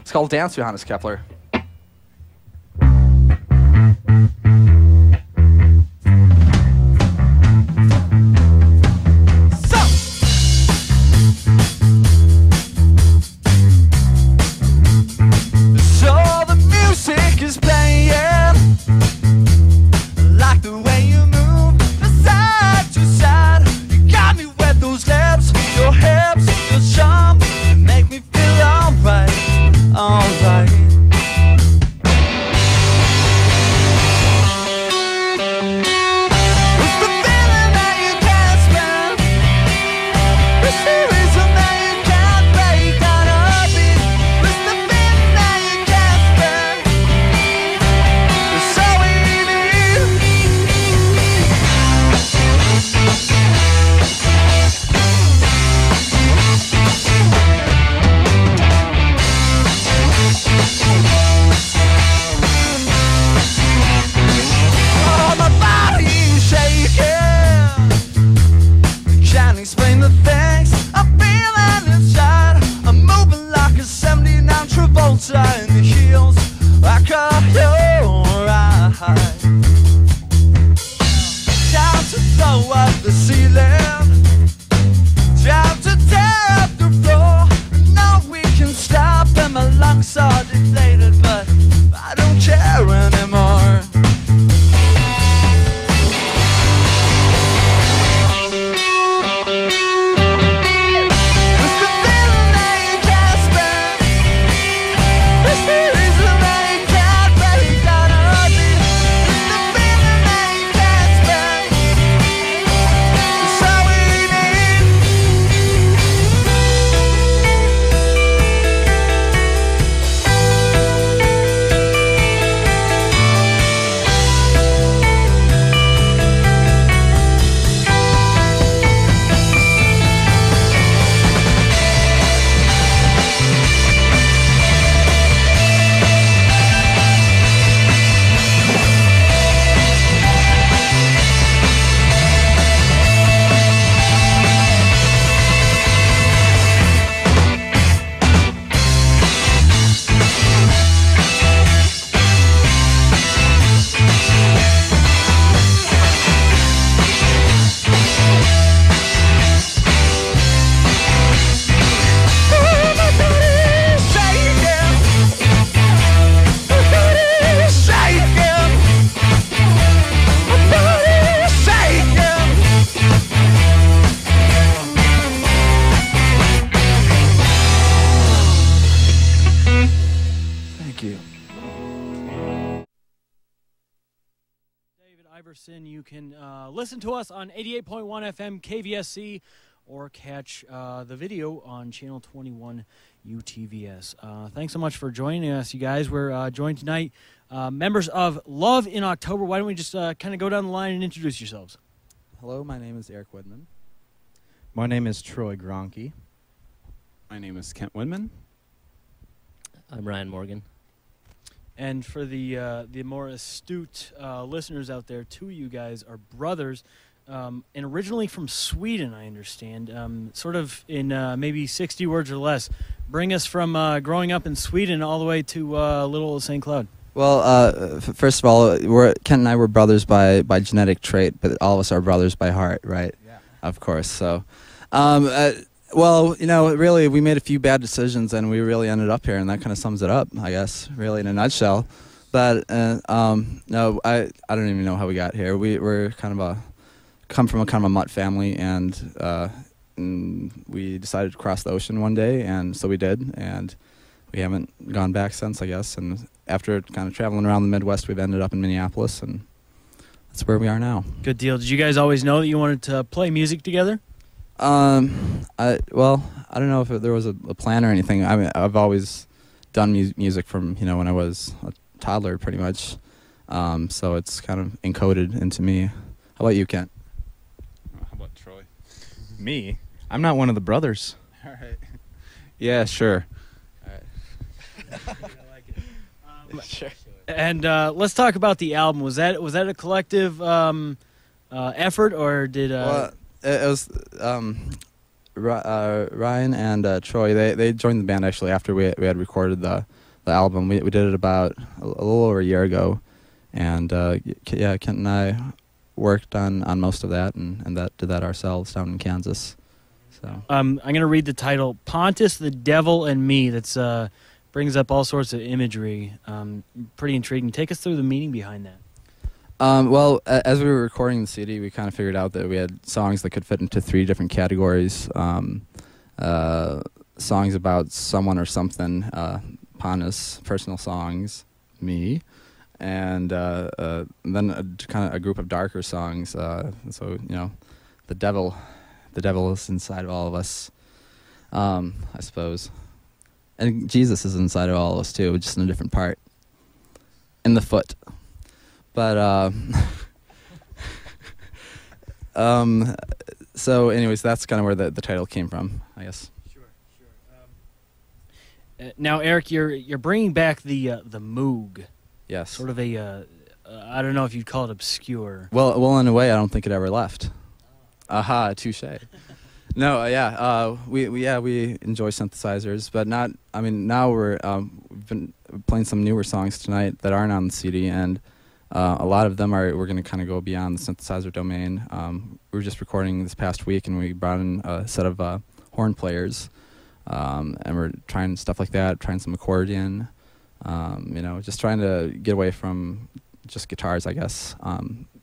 It's called Dance, Johannes Kepler. You can listen to us on 88.1 FM KVSC or catch the video on Channel 21 UTVS. Thanks so much for joining us, you guys. We're joined tonight, members of Love in October. Why don't we just kind of go down the line and introduce yourselves? Hello, my name is Eric Widman. My name is Troy Gronke. My name is Kent Winman. I'm Ryan Morgan. And for the more astute listeners out there, two of you guys are brothers, and originally from Sweden, I understand. Sort of in maybe 60 words or less. Bring us from growing up in Sweden all the way to little old St. Cloud. Well, first of all, Kent and I were brothers by genetic trait, but all of us are brothers by heart, right? Yeah. Of course. So, well, you know, really, we made a few bad decisions, and we really ended up here, and that kind of sums it up, I guess, really, in a nutshell. But no, I don't even know how we got here. We're kind of come from a kind of a mutt family, and we decided to cross the ocean one day, and so we did, and we haven't gone back since, I guess. And after kind of traveling around the Midwest, we've ended up in Minneapolis, and that's where we are now. Good deal. Did you guys always know that you wanted to play music together? Well, I don't know if there was a plan or anything. I mean, I've always done music from, you know, when I was a toddler, pretty much. So it's kind of encoded into me. How about you, Kent? How about Troy? Me? I'm not one of the brothers. All right. Yeah, sure. All right. I like it. Sure. And let's talk about the album. Was that a collective effort, or did? Well, it was. Ryan and Troy, they joined the band actually after we had recorded the album. We did it about a little over a year ago, and yeah, Kent and I worked on most of that, and did that ourselves down in Kansas. So I'm going to read the title, Pontus, the Devil, and Me. That's brings up all sorts of imagery. Pretty intriguing. Take us through the meaning behind that. Well, as we were recording the CD, we kind of figured out that we had songs that could fit into 3 different categories. Songs about someone or something, Pontus, personal songs, me, and then kind of a group of darker songs. So, you know, the devil is inside of all of us, I suppose. And Jesus is inside of all of us too, just in a different part. In the foot. But so anyways, that's kind of where the title came from, I guess. Sure. Now, Eric, you're bringing back the Moog. Yes. Sort of a I don't know if you'd call it obscure. Well, in a way, I don't think it ever left. Aha, touche. No, we enjoy synthesizers, but not. I mean, now we've been playing some newer songs tonight that aren't on the CD, and a lot of them we're going to kind of go beyond the synthesizer domain. We were just recording this past week, and we brought in a set of horn players, and we're trying stuff like that, trying some accordion, you know, just trying to get away from just guitars, I guess,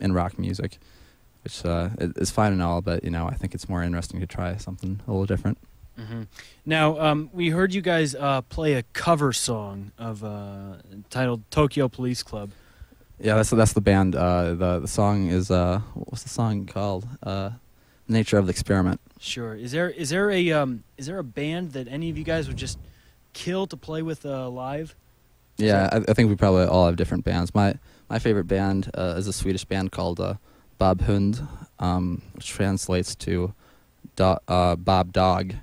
in rock music, which is fine and all, but, you know, I think it's more interesting to try something a little different. Mm-hmm. Now, we heard you guys play a cover song of titled Tokyo Police Club. Yeah, that's the band. The song is what's the song called? Nature of the Experiment. Sure. Is there a band that any of you guys would just kill to play with live? Yeah, I think we probably all have different bands. My favorite band is a Swedish band called Bob Hund, which translates to Bob Dog,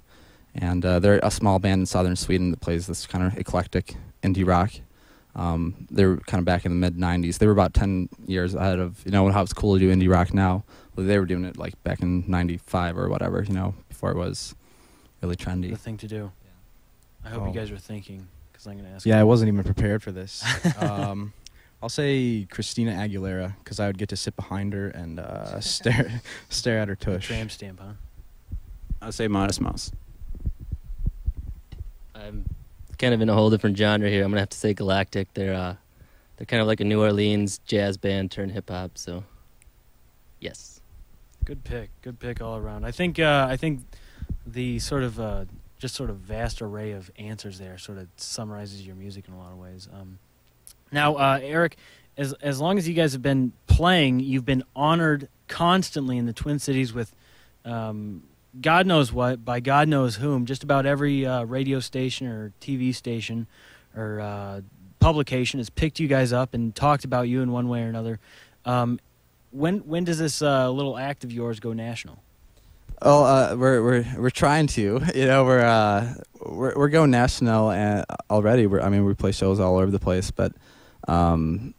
and they're a small band in southern Sweden that plays this kind of eclectic indie rock. They were kind of back in the mid-'90s. They were about 10 years ahead of, you know, how it's cool to do indie rock now. Well, they were doing it like back in '95 or whatever, you know, before it was really trendy. The thing to do. Yeah. I hope you guys are thinking, because I'm going to ask. Yeah, I wasn't even prepared for this. I'll say Christina Aguilera, because I would get to sit behind her and stare at her tush. Tramp stamp, huh? I'll say Modest Mouse. I'm kind of in a whole different genre here. I'm gonna have to say Galactic. They're kind of like a New Orleans jazz band turned hip hop. So, yes. Good pick all around. I think the sort of vast array of answers there sort of summarizes your music in a lot of ways. Now, Eric, as long as you guys have been playing, you've been honored constantly in the Twin Cities with God knows what, by God knows whom. Just about every radio station or TV station or publication has picked you guys up and talked about you in one way or another. When does this little act of yours go national? Oh, we're trying to. You know, we're going national already. We play shows all over the place, but I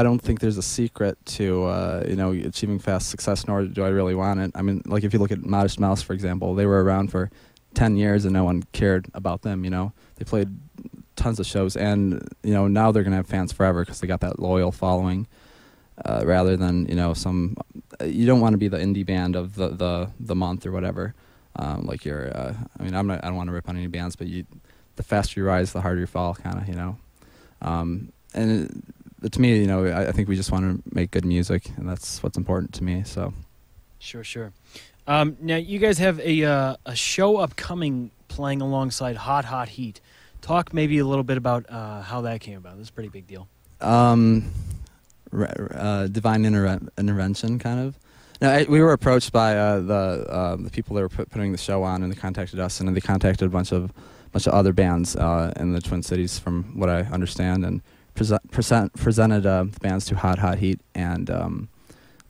don't think there's a secret to you know, achieving fast success, nor do I really want it. I mean, like if you look at Modest Mouse, for example, they were around for 10 years and no one cared about them. You know, they played tons of shows, and you know, now they're gonna have fans forever because they got that loyal following. Rather than, you know, you don't want to be the indie band of the month or whatever. Like you're, I don't want to rip on any bands, but the faster you rise, the harder you fall, kind of, you know. To me, you know, I think we just want to make good music, and that's what's important to me. So, sure. Now you guys have a show upcoming playing alongside Hot Heat. Talk maybe a little bit about how that came about. This is a pretty big deal. Divine intervention, kind of. No, we were approached by the people that were putting the show on, and they contacted us, and then they contacted a bunch of other bands in the Twin Cities, from what I understand, and presented the bands to Hot Heat, and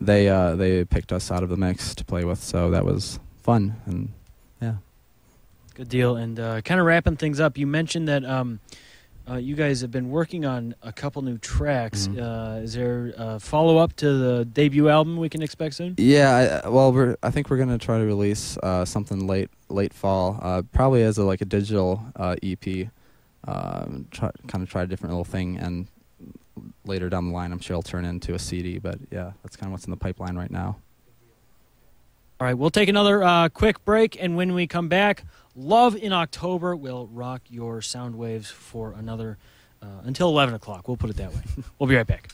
they picked us out of the mix to play with. So that was fun, and yeah, good deal. And kind of wrapping things up, you mentioned that You guys have been working on a couple new tracks. Mhm. Is there a follow-up to the debut album we can expect soon? Yeah, I think we're gonna try to release something late fall, probably as a digital EP. Try a different little thing, and later down the line, I'm sure it'll turn into a CD. But yeah, that's kind of what's in the pipeline right now. All right, we'll take another quick break, and when we come back, Love in October will rock your sound waves for another until 11 o'clock. We'll put it that way. We'll be right back.